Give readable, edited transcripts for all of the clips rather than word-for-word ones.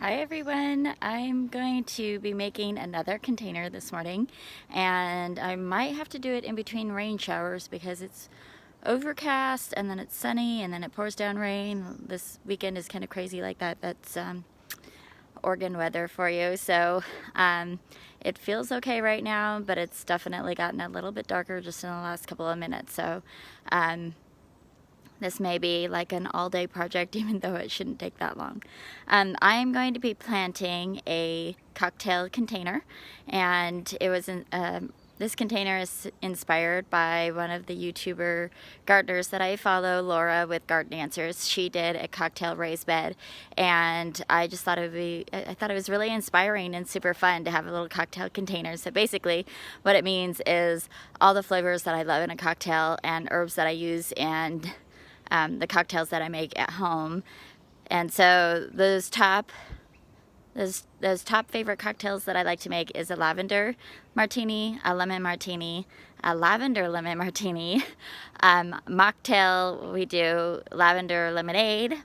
Hi everyone, I'm going to be making another container this morning, and I might have to do it in between rain showers because it's overcast and then it's sunny and then it pours down rain. This weekend is kind of crazy like that. That's Oregon weather for you. So it feels okay right now, but it's definitely gotten a little bit darker just in the last couple of minutes. So this may be like an all-day project, even though it shouldn't take that long. I am going to be planting a cocktail container, and this container is inspired by one of the YouTuber gardeners that I follow, Laura with Garden Answers. She did a cocktail raised bed, and I just thought I thought it was really inspiring and super fun to have a little cocktail container. So basically, what it means is all the flavors that I love in a cocktail and herbs that I use and the cocktails that I make at home. And so those top favorite cocktails that I like to make is a lavender martini, a lemon martini, a lavender lemon martini. Mocktail, we do lavender lemonade.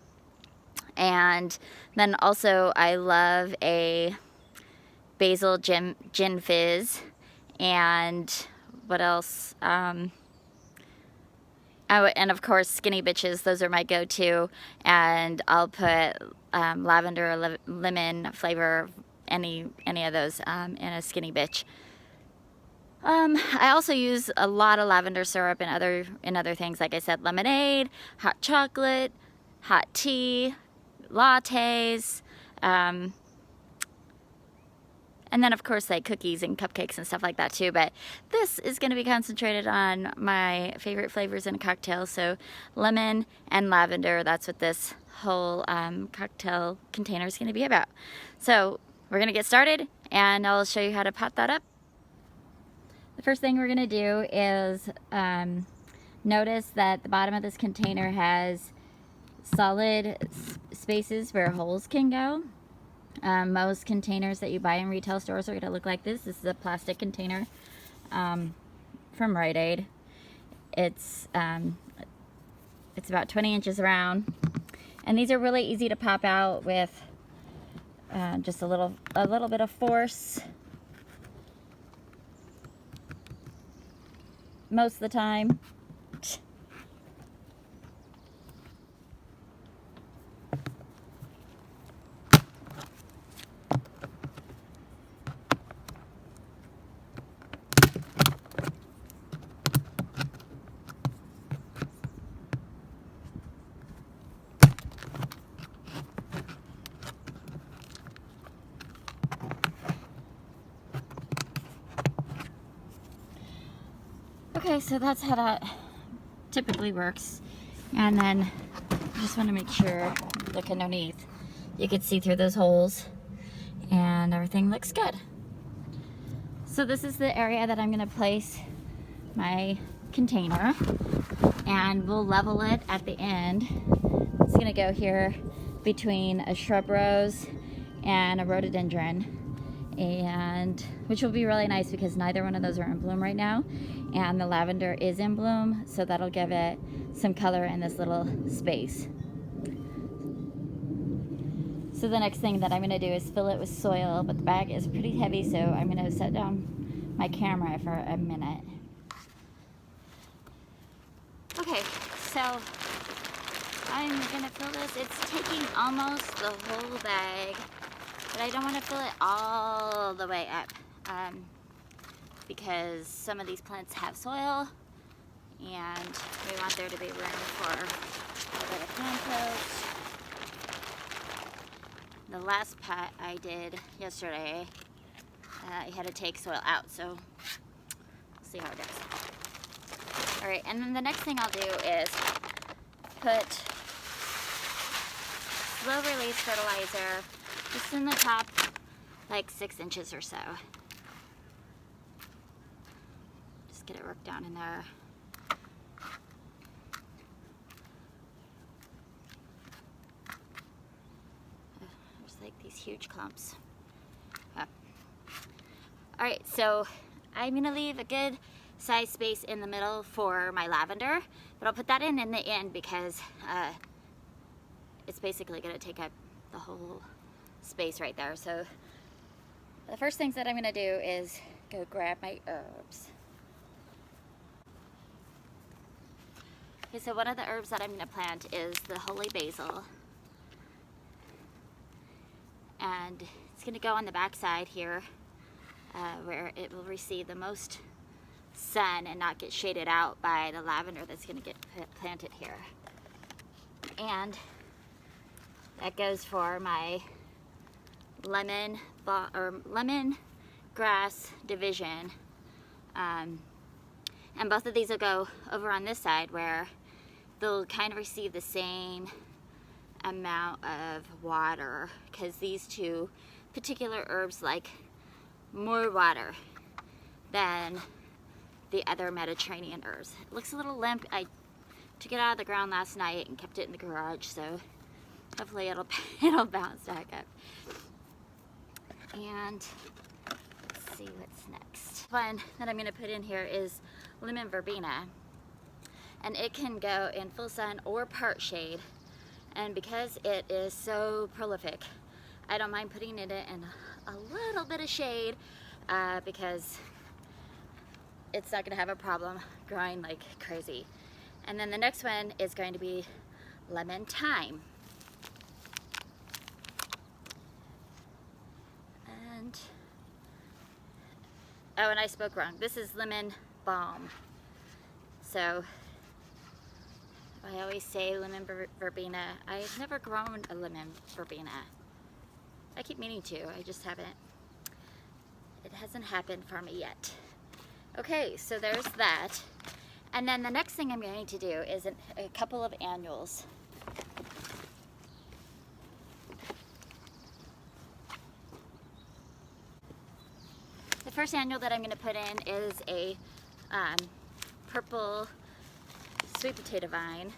And then also I love a basil gin fizz. And what else? And of course, skinny bitches, those are my go-to. And I'll put lavender or lemon flavor, any of those in a skinny bitch. I also use a lot of lavender syrup in other things, like I said, lemonade, hot chocolate, hot tea, lattes, and then of course like cookies and cupcakes and stuff like that too. But this is going to be concentrated on my favorite flavors in a cocktail. So lemon and lavender, that's what this whole cocktail container is going to be about. So we're going to get started and I'll show you how to pot that up. The first thing we're going to do is notice that the bottom of this container has solid spaces where holes can go. Most containers that you buy in retail stores are going to look like this. This is a plastic container from Rite Aid. It's about 20 inches around, and these are really easy to pop out with just a little bit of force. Most of the time. Okay, so that's how that typically works. And then I just want to make sure, look underneath, you can see through those holes and everything looks good. So this is the area that I'm going to place my container, and we'll level it at the end. It's going to go here between a shrub rose and a rhododendron, and which will be really nice because neither one of those are in bloom right now, and the lavender is in bloom, so that'll give it some color in this little space. So the next thing that I'm going to do is fill it with soil, but the bag is pretty heavy, so I'm going to set down my camera for a minute. Okay, so I'm going to fill this. It's taking almost the whole bag, but I don't want to fill it all the way up because some of these plants have soil and we want there to be room for a bit of compost. The last pot I did yesterday, I had to take soil out, so we'll see how it goes. Alright, and then the next thing I'll do is put slow release fertilizer just in the top, like 6 inches or so. Just get it worked down in there. There's like these huge clumps. Oh. Alright, so I'm going to leave a good size space in the middle for my lavender, but I'll put that in the end because it's basically going to take up the whole space right there. So the first things that I'm gonna do is go grab my herbs. Okay, so one of the herbs that I'm gonna plant is the holy basil. And it's gonna go on the back side here where it will receive the most sun and not get shaded out by the lavender that's gonna get planted here. And that goes for my lemon grass division. And both of these will go over on this side where they'll kind of receive the same amount of water, because these two particular herbs like more water than the other Mediterranean herbs. It looks a little limp. I took it out of the ground last night and kept it in the garage, so hopefully it'll bounce back up. And let's see what's next. One that I'm gonna put in here is lemon verbena, and it can go in full sun or part shade. And because it is so prolific, I don't mind putting it in a little bit of shade because it's not gonna have a problem growing like crazy. And then the next one is going to be lemon thyme. And, oh, and I spoke wrong. This is lemon balm. So I always say lemon verbena. I've never grown a lemon verbena. I keep meaning to, I just haven't. It hasn't happened for me yet. Okay, so there's that. And then the next thing I'm going to do is a couple of annuals. The first annual that I'm going to put in is a purple sweet potato vine,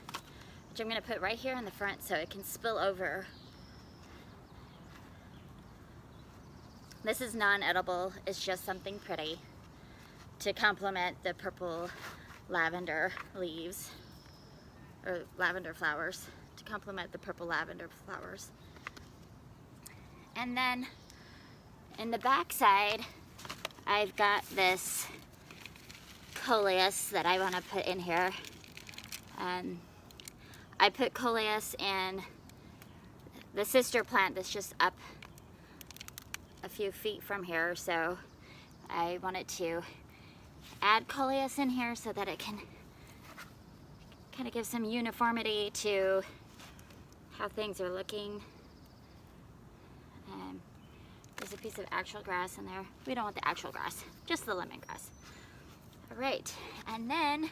which I'm going to put right here in the front so it can spill over. This is non-edible, it's just something pretty to complement the purple lavender leaves, or lavender flowers, to complement the purple lavender flowers. And then in the back side, I've got this coleus that I want to put in here. I put coleus in the sister plant that's just up a few feet from here, so I wanted to add coleus in here so that it can kind of give some uniformity to how things are looking. There's a piece of actual grass in there. We don't want the actual grass, just the lemongrass. All right, and then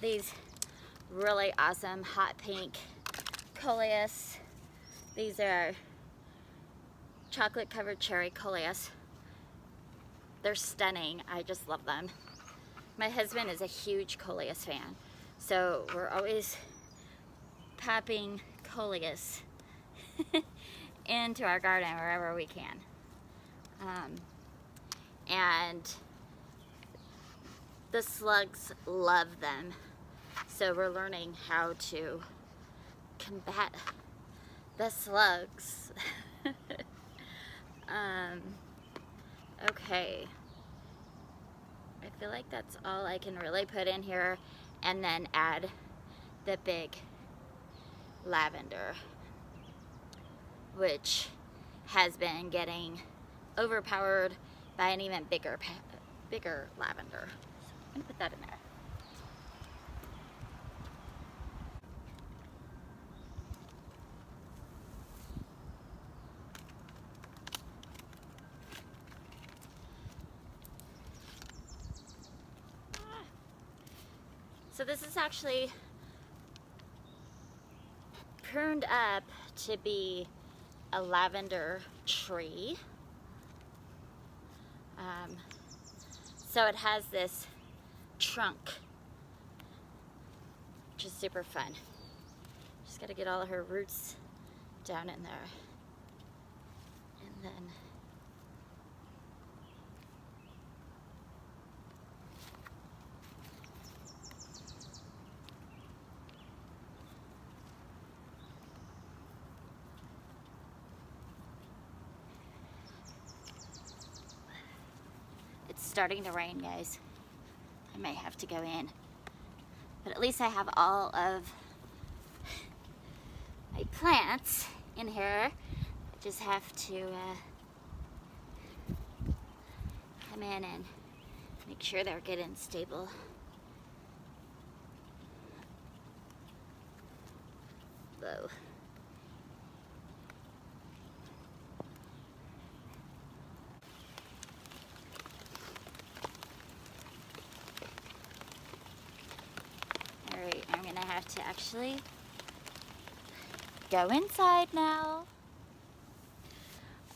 these really awesome hot pink coleus. These are chocolate covered cherry coleus. They're stunning. I just love them. My husband is a huge coleus fan, so we're always popping coleus into our garden wherever we can. And the slugs love them, so we're learning how to combat the slugs. Okay, I feel like that's all I can really put in here, and then add the big lavender, which has been getting overpowered by an even bigger lavender. So I'm gonna put that in there. So this is actually pruned up to be a lavender tree. So it has this trunk, which is super fun. Just gotta get all of her roots down in there. And then It's starting to rain, guys. I may have to go in. But at least I have all of my plants in here. I just have to come in and make sure they're good and stable. Whoa. Alright, I'm gonna have to actually go inside now.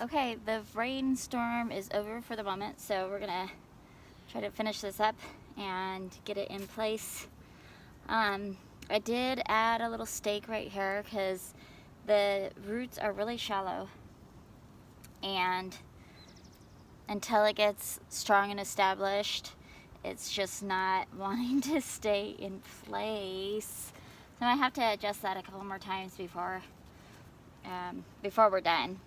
Okay, the rainstorm is over for the moment, so we're gonna try to finish this up and get it in place. I did add a little stake right here because the roots are really shallow, and until it gets strong and established, it's just not wanting to stay in place. So I have to adjust that a couple more times before we're done.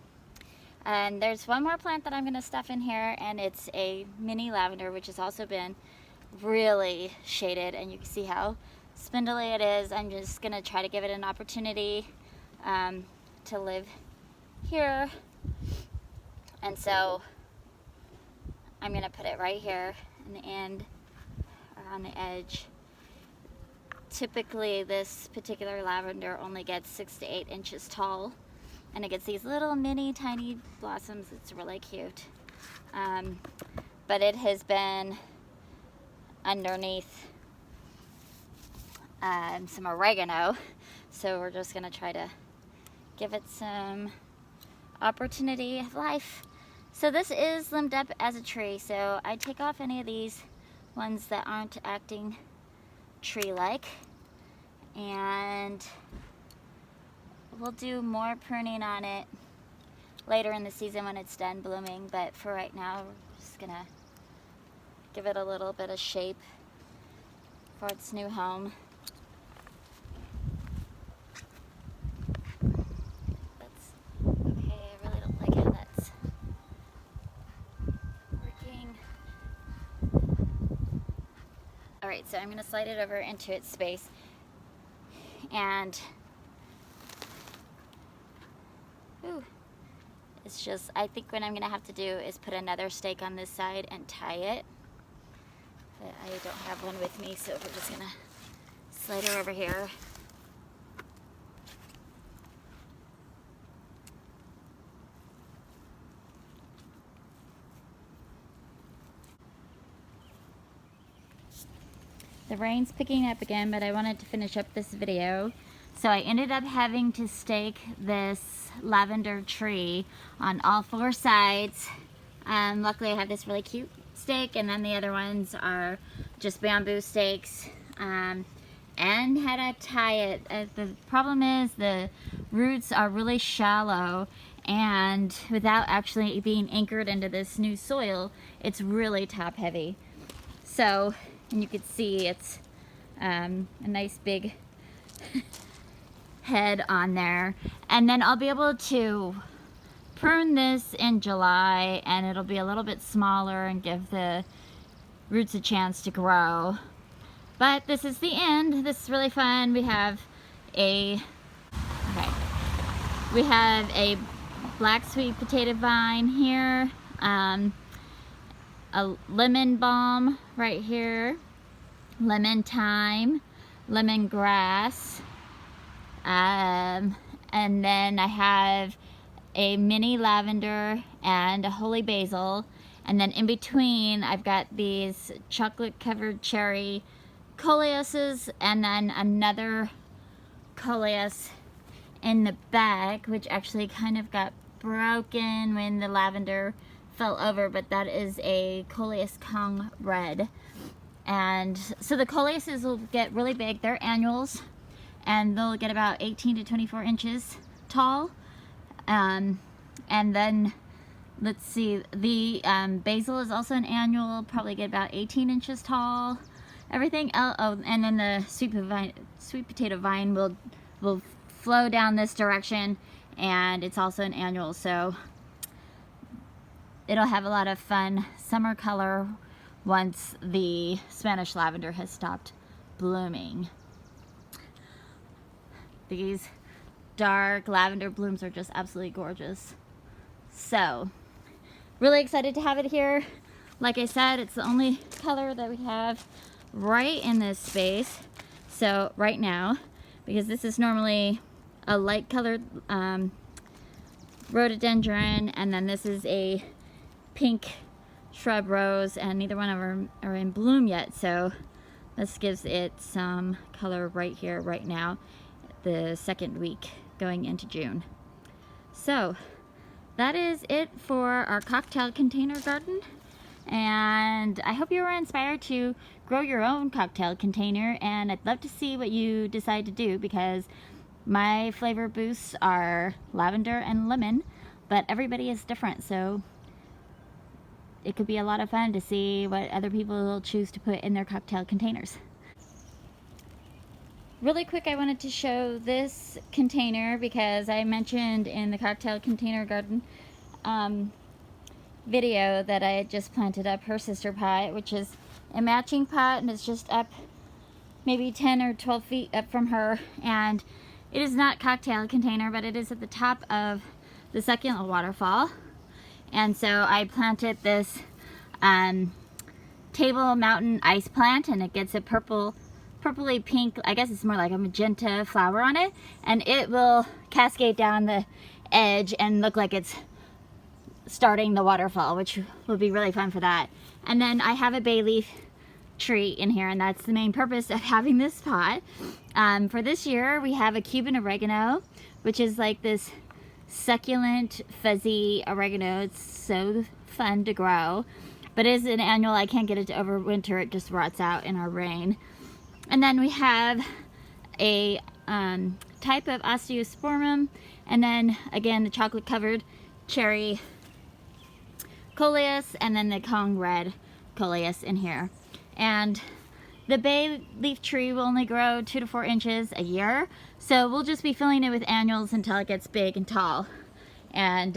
And there's one more plant that I'm going to stuff in here, and it's a mini lavender, which has also been really shaded, and you can see how spindly it is. I'm just going to try to give it an opportunity to live here. And so I'm going to put it right here in the end or on the edge. Typically this particular lavender only gets 6 to 8 inches tall, and it gets these little mini tiny blossoms. It's really cute. But it has been underneath some oregano, so we're just gonna try to give it some opportunity of life. So this is limbed up as a tree, so I take off any of these ones that aren't acting tree-like, and we'll do more pruning on it later in the season when it's done blooming, but for right now we're just gonna give it a little bit of shape for its new home. Okay, I really don't like how that's working. Alright, so I'm gonna slide it over into its space, and it's just, I think what I'm gonna have to do is put another stake on this side and tie it. But I don't have one with me, so we're just gonna slide her over here. The rain's picking up again, but I wanted to finish up this video. So I ended up having to stake this lavender tree on all 4 sides. Luckily I have this really cute stake, and then the other ones are just bamboo stakes, and had to tie it. The problem is the roots are really shallow, and without actually being anchored into this new soil, it's really top heavy. So, and you can see it's a nice big head on there, and then I'll be able to prune this in July, and it'll be a little bit smaller and give the roots a chance to grow. But this is the end. This is really fun. We have a black sweet potato vine here, a lemon balm right here, lemon thyme, lemongrass, and then I have a mini lavender and a holy basil, and then in between I've got these chocolate covered cherry coleuses, and then another coleus in the back, which actually kind of got broken when the lavender fell over, but that is a coleus Kong red. And so the coleuses will get really big. They're annuals, and they'll get about 18 to 24 inches tall. And then let's see, the basil is also an annual, probably get about 18 inches tall. Everything else, oh, and then the sweet potato vine will flow down this direction, and it's also an annual, so it'll have a lot of fun summer color once the Spanish lavender has stopped blooming. These dark lavender blooms are just absolutely gorgeous. So, really excited to have it here. Like I said, it's the only color that we have right in this space. So right now, because this is normally a light colored rhododendron, and then this is a pink shrub rose, and neither one of them are in bloom yet. So this gives it some color right here, right now, the second week going into June. So that is it for our cocktail container garden. And I hope you were inspired to grow your own cocktail container, and I'd love to see what you decide to do, because my flavor boosts are lavender and lemon, but everybody is different, so it could be a lot of fun to see what other people choose to put in their cocktail containers. Really quick, I wanted to show this container because I mentioned in the cocktail container garden video that I had just planted up her sister pot, which is a matching pot, and it's just up maybe 10 or 12 feet up from her, and it is not cocktail container, but it is at the top of the succulent waterfall. And so I planted this table mountain ice plant, and it gets a purpley pink, I guess it's more like a magenta flower on it, and it will cascade down the edge and look like it's starting the waterfall, which will be really fun for that. And then I have a bay leaf tree in here, and that's the main purpose of having this pot. For this year, we have a Cuban oregano, which is like this succulent fuzzy oregano. It's so fun to grow, but it is an annual. I can't get it to overwinter. It just rots out in our rain. And then we have a type of osteosporum, and then again the chocolate covered cherry coleus, and then the Kong red coleus in here. And the bay leaf tree will only grow 2 to 4 inches a year, so we'll just be filling it with annuals until it gets big and tall. And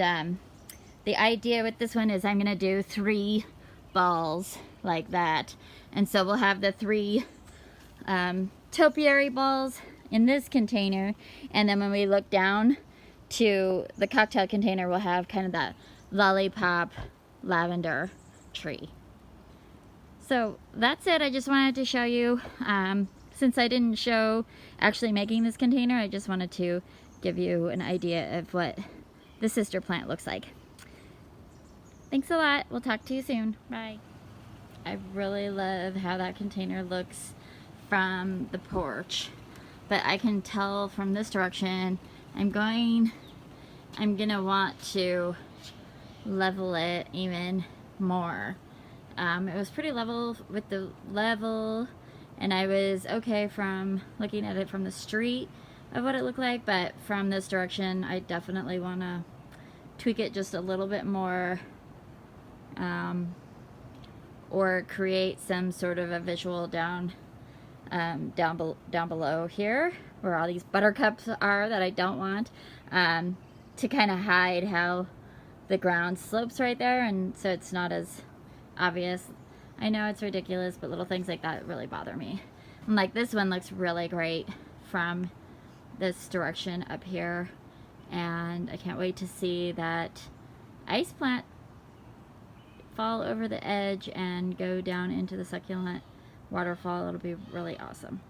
the idea with this one is I'm gonna do 3 balls like that, and so we'll have the 3 topiary balls in this container, and then when we look down to the cocktail container, we'll have kind of that lollipop lavender tree. So that's it. I just wanted to show you, since I didn't show actually making this container, I just wanted to give you an idea of what the sister plant looks like. Thanks a lot. We'll talk to you soon. Bye. I really love how that container looks from the porch, but I can tell from this direction I'm gonna want to level it even more. It was pretty level with the level, and I was okay from looking at it from the street of what it looked like, but from this direction I definitely want to tweak it just a little bit more, or create some sort of a visual down below here where all these buttercups are that I don't want, to kind of hide how the ground slopes right there, and so it's not as obvious. I know it's ridiculous, but little things like that really bother me. And like this one looks really great from this direction up here, and I can't wait to see that ice plant fall over the edge and go down into the succulent waterfall. It'll be really awesome.